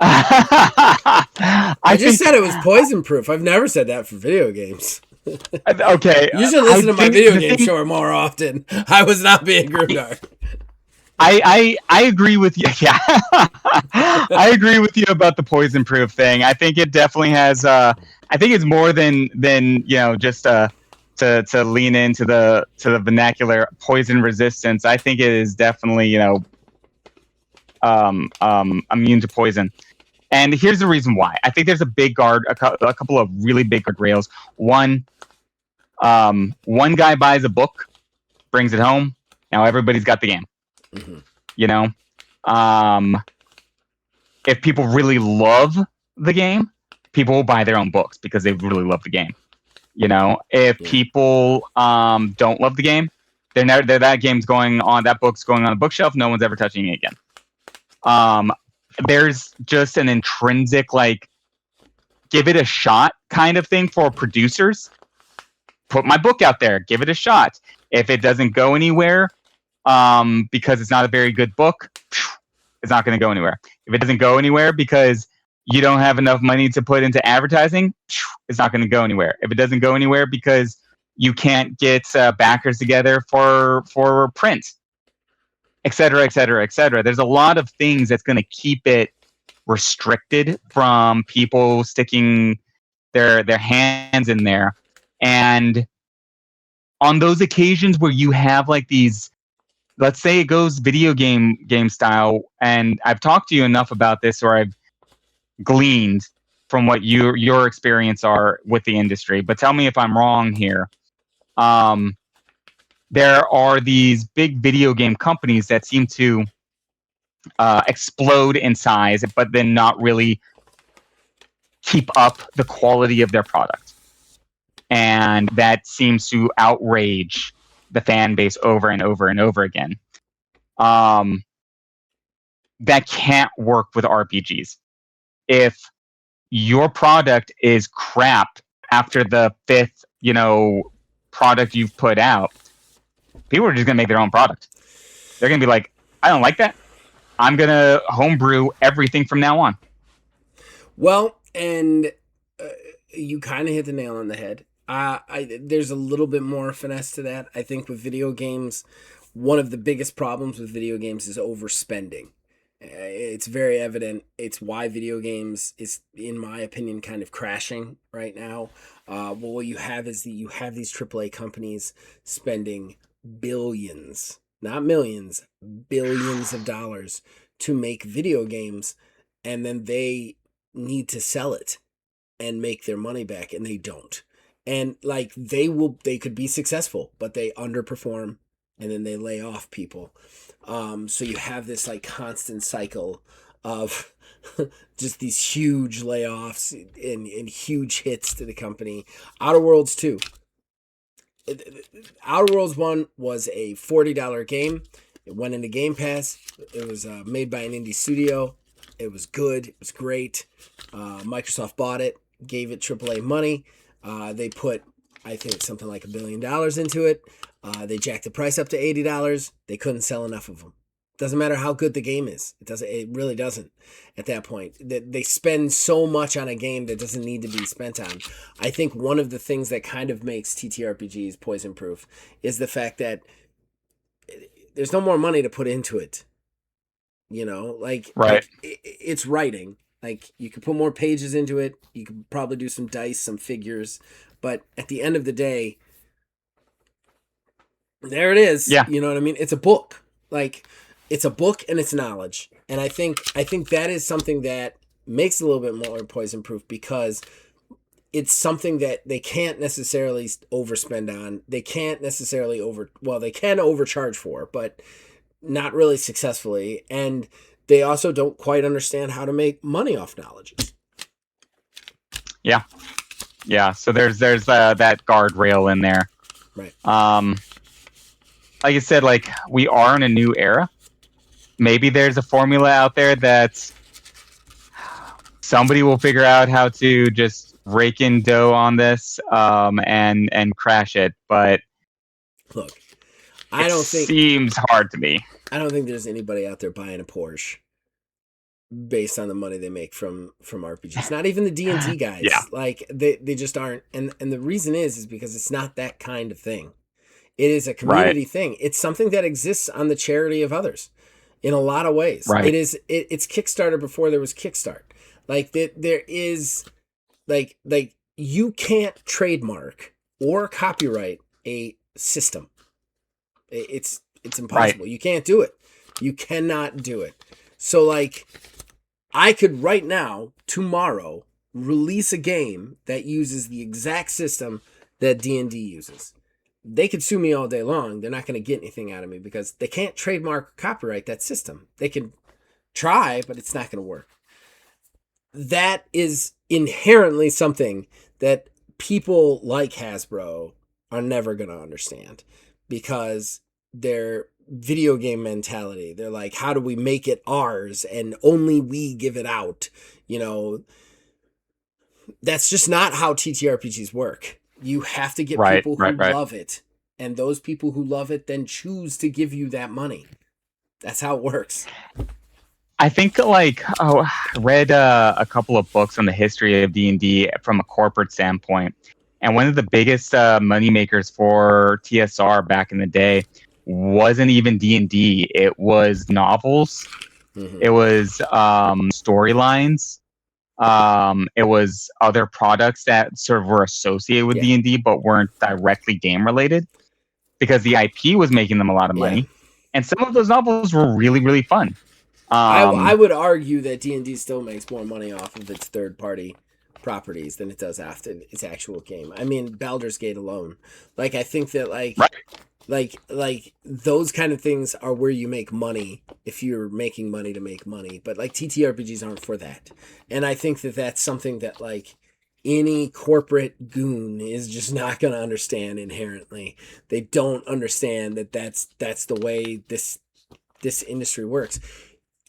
I just said it was poison proof. I've never said that for video games. Okay, you should listen to my video game show more often. I was not being grimdark. I agree with you. Yeah, I agree with you about the poison proof thing. I think it definitely has. I think it's more than just to lean into the vernacular poison resistance. I think it is definitely immune to poison. And here's the reason why. I think there's a couple of really big guardrails. One guy buys a book, brings it home. Now everybody's got the game. Mm-hmm. If people really love the game, people will buy their own books because they really love the game. If people don't love the game, that book's going on a bookshelf. No one's ever touching it again. There's just an intrinsic give it a shot kind of thing for producers. Put my book out there, give it a shot. If it doesn't go anywhere, because it's not a very good book, it's not going to go anywhere. If it doesn't go anywhere because you don't have enough money to put into advertising, it's not going to go anywhere. If it doesn't go anywhere because you can't get backers together for print, et cetera, et cetera, et cetera. There's a lot of things that's going to keep it restricted from people sticking their hands in there. And on those occasions where you have these, let's say it goes video game style, and I've talked to you enough about this, or I've gleaned from what your experience are with the industry, but tell me if I'm wrong here. There are these big video game companies that seem to explode in size, but then not really keep up the quality of their product. And that seems to outrage the fan base over and over and over again. That can't work with RPGs. If your product is crap after the fifth, product you've put out, people are just going to make their own product. They're going to be like, I don't like that. I'm going to homebrew everything from now on. Well, and you kind of hit the nail on the head. There's a little bit more finesse to that. I think with video games, one of the biggest problems with video games is overspending. It's very evident. It's why video games is, in my opinion, kind of crashing right now. What you have is you have these AAA companies spending billions, not millions, billions of dollars to make video games, and then they need to sell it and make their money back, and they don't. And they could be successful, but they underperform, and then they lay off people. So you have this constant cycle of just these huge layoffs and huge hits to the company. Outer Worlds 2. Outer Worlds 1 was a $40 game. It went into Game Pass. It was made by an indie studio. It was good. It was great. Microsoft bought it, gave it AAA money. They put, I think, something like $1 billion into it. They jacked the price up to $80. They couldn't sell enough of them. Doesn't matter how good the game is. It really doesn't at that point. They spend so much on a game that doesn't need to be spent on. I think one of the things that kind of makes TTRPGs poison proof is the fact that there's no more money to put into it. Right. It's writing. You could put more pages into it. You could probably do some dice, some figures. But at the end of the day, there it is. Yeah. You know what I mean? It's a book. It's a book and it's knowledge. And I think that is something that makes it a little bit more poison proof, because it's something that they can't necessarily overspend on. They can't necessarily they can overcharge for, but not really successfully. And they also don't quite understand how to make money off knowledge. Yeah. Yeah. So there's that guardrail in there. Right. Like I said, we are in a new era. Maybe there's a formula out there that somebody will figure out how to just rake in dough on this and crash it, but Look, it seems hard to me. I don't think there's anybody out there buying a Porsche based on the money they make from RPGs. Not even the D&D guys. Yeah. Like they just aren't. And the reason is because it's not that kind of thing. It is a community thing. It's something that exists on the charity of others in a lot of ways. Right. It's Kickstarter before there was Kickstart. Like there is like you can't trademark or copyright a system. It's impossible. Right. You can't do it. You cannot do it. So like I could right now, tomorrow, release a game that uses the exact system that D&D uses. They could sue me all day long. They're not going to get anything out of me because they can't trademark or copyright that system. They can try, but it's not going to work. That is inherently something that people like Hasbro are never going to understand because their video game mentality, they're like, how do we make it ours and only we give it out? You know, that's just not how TTRPGs work. You have to get people who love it, and those people who love it then choose to give you that money. That's how it works. I think I read a couple of books on the history of D&D from a corporate standpoint, and one of the biggest money makers for TSR back in the day wasn't even D&D. It was novels. Mm-hmm. It was storylines. It was other products that sort of were associated with D&D but weren't directly game related because the IP was making them a lot of money. And some of those novels were really, really fun. I would argue that D&D still makes more money off of its third-party properties than it does after its actual game. I mean, Baldur's Gate alone. Like, I think that, like those kind of things are where you make money if you're making money to make money. But, like, TTRPGs aren't for that. And I think that that's something that, like, any corporate goon is just not going to understand inherently. They don't understand that that's the way this industry works.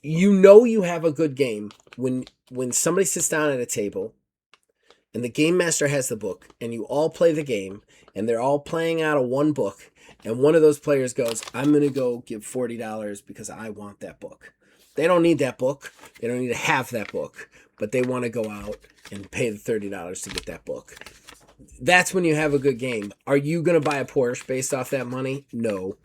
You know you have a good game when somebody sits down at a table and the game master has the book and you all play the game and they're all playing out of one book and one of those players goes, I'm going to go give $40 because I want that book. They don't need that book. They don't need to have that book, but they want to go out and pay the $30 to get that book. That's when you have a good game. Are you going to buy a Porsche based off that money? No.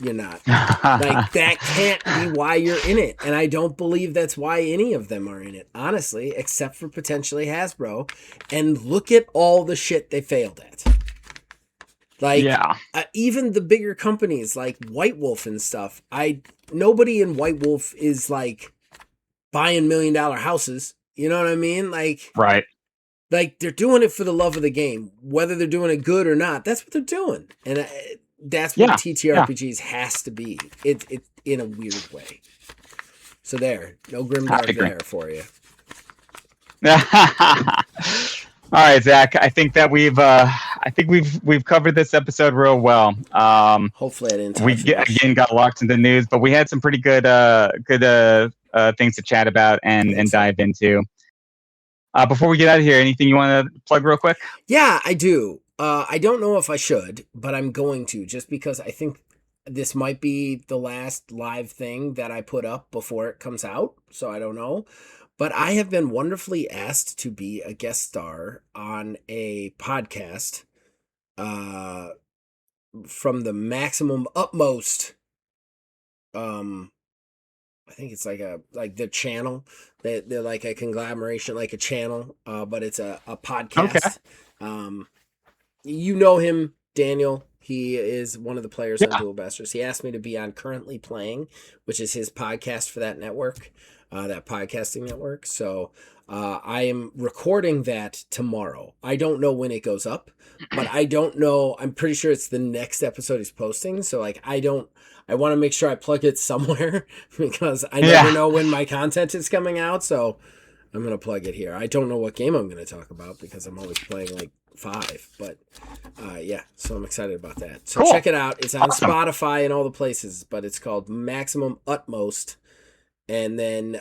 You're not. Like, that can't be why you're in it. And I don't believe that's why any of them are in it, honestly, except for potentially Hasbro. And look at all the shit they failed at. Like, even the bigger companies like White Wolf and stuff, nobody in White Wolf is, like, buying $1 million houses. You know what I mean? Like, like, they're doing it for the love of the game. Whether they're doing it good or not, that's what they're doing. And that's what TTRPGs has to be. It's in a weird way. So there, no Grimdark there for you. All right, Zach. I think that we've covered this episode real well. Hopefully, I didn't. We again got locked into the news, but we had some pretty good things to chat about and dive into. Before we get out of here, anything you want to plug real quick? Yeah, I do. I don't know if I should, but I'm going to, just because I think this might be the last live thing that I put up before it comes out, so I don't know. But I have been wonderfully asked to be a guest star on a podcast from the Maximum Utmost. I think it's like the channel. They're like a conglomeration, like a channel, but it's a podcast. Okay. You know him, Daniel. He is one of the players on Dual Basters. He asked me to be on Currently Playing, which is his podcast for that network, that podcasting network. So I am recording that tomorrow. I don't know when it goes up, but I don't know. I'm pretty sure it's the next episode he's posting. So like, I want to make sure I plug it somewhere because I never know when my content is coming out. So I'm going to plug it here. I don't know what game I'm going to talk about because I'm always playing like 5, but so I'm excited about that. So check it out. It's on Spotify and all the places, but it's called Maximum Utmost. And then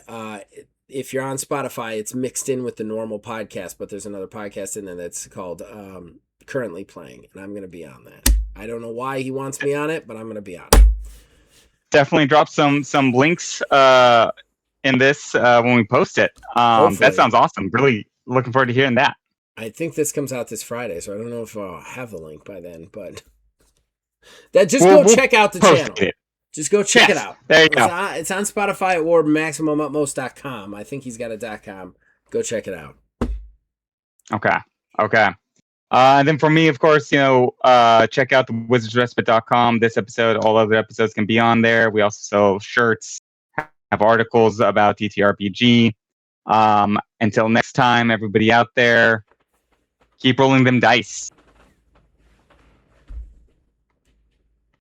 if you're on Spotify, it's mixed in with the normal podcast, but there's another podcast in there that's called Currently Playing, and I'm going to be on that. I don't know why he wants me on it, but I'm going to be on it. Definitely drop some links in this when we post it. Hopefully. That sounds awesome. Really looking forward to hearing that. I think this comes out this Friday, so I don't know if I'll have the link by then, but go check out the channel. Just go check it out. There you go. It's on Spotify or MaximumUtmost.com. I think he's got a .com. Go check it out. Okay. And then for me, of course, check out the wizardsrespite.com. This episode, all other episodes can be on there. We also sell shirts, have articles about TTRPG. Until next time, everybody out there, keep rolling them dice.